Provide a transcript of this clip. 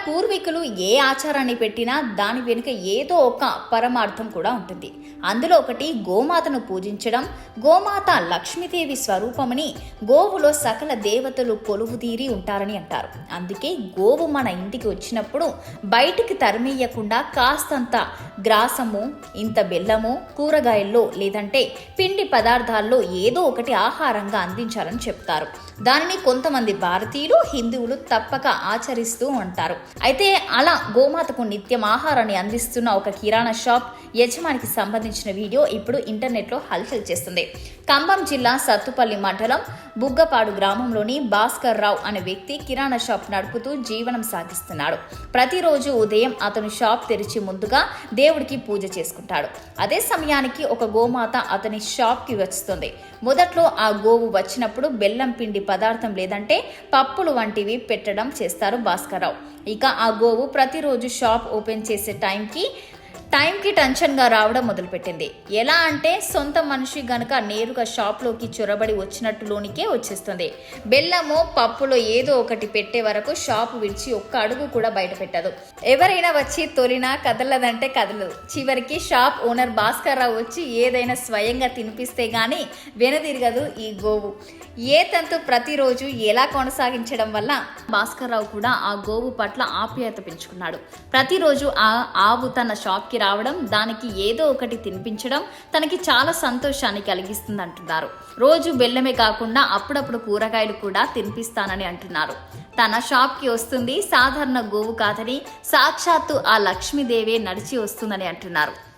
పూర్వీకులు ఏ ఆచారాన్ని పెట్టినా దాని వెనుక ఏదో ఒక పరమార్థం కూడా ఉంటుంది. అందులో ఒకటి గోమాతను పూజించడం. గోమాత లక్ష్మీదేవి స్వరూపమని, గోవులో సకల దేవతలు కొలువుదీరి ఉంటారని అంటారు. అందుకే గోవు మన ఇంటికి వచ్చినప్పుడు బయటికి తరిమేయకుండా కాస్తంత గ్రాసము, ఇంత బెల్లము, కూరగాయల్లో లేదంటే పిండి పదార్థాల్లో ఏదో ఒకటి ఆహారంగా అందించాలని చెప్తారు. దానిని కొంతమంది భారతీయులు, హిందువులు తప్పక ఆచరిస్తూ ఉంటారు. అయితే అలా గోమాతకు నిత్యం ఆహారాన్ని అందిస్తున్న ఒక కిరాణా షాప్ యజమానికి సంబంధించిన వీడియో ఇప్పుడు ఇంటర్నెట్లో హల్చల్ చేస్తుంది. ఖమ్మం జిల్లా సత్తుపల్లి మండలం బుగ్గపాడు గ్రామంలోని భాస్కర్ రావు అనే వ్యక్తి కిరాణా షాప్ నడుపుతూ జీవనం సాగిస్తున్నాడు. ప్రతిరోజు ఉదయం అతను షాప్ తెరిచి ముందుగా దేవుడికి పూజ చేసుకుంటాడు. అదే సమయానికి ఒక గోమాత అతని షాప్కి వస్తుంది. మొదట్లో ఆ గోవు వచ్చినప్పుడు బెల్లం పిండి పదార్థం లేదంటే పప్పులు వంటివి పెట్టడం చేస్తారు భాస్కర్ రావు. ఇక ఆ గోవు ప్రతిరోజు షాప్ ఓపెన్ చేసే టైంకి టెన్షన్గా రావడం మొదలుపెట్టింది. ఎలా అంటే సొంత మనిషి గనక నేరుగా షాప్లోకి చొరబడి వచ్చినట్టు లోనికే వచ్చేస్తుంది. బెల్లము, పప్పులో ఏదో ఒకటి పెట్టే వరకు షాపు విడిచి ఒక్క అడుగు కూడా బయట పెట్టదు. ఎవరైనా వచ్చి తొలినా కదలదంటే కదలదు. చివరికి షాప్ ఓనర్ భాస్కర్ రావు వచ్చి ఏదైనా స్వయంగా తినిపిస్తే గానీ వెనుదిరగదు ఈ గోవు. ఏ తంతు ప్రతిరోజు ఎలా కొనసాగించడం వల్ల భాస్కర్ రావు కూడా ఆ గోవు పట్ల ఆప్యాయత పెంచుకున్నాడు. ప్రతిరోజు ఆ ఆవు తన షాప్కి రావడం, దానికి ఏదో ఒకటి తినిపించడం తనకి చాలా సంతోషాన్ని కలిగిస్తుంది అంటున్నారు. రోజు బెల్లమే కాకుండా అప్పుడప్పుడు కూరగాయలు కూడా తినిపిస్తానని అంటున్నారు. తన షాప్కి వస్తుంది సాధారణ గోవు కాదని, సాక్షాత్తు ఆ లక్ష్మీదేవే నడిచి వస్తుందని అంటున్నారు.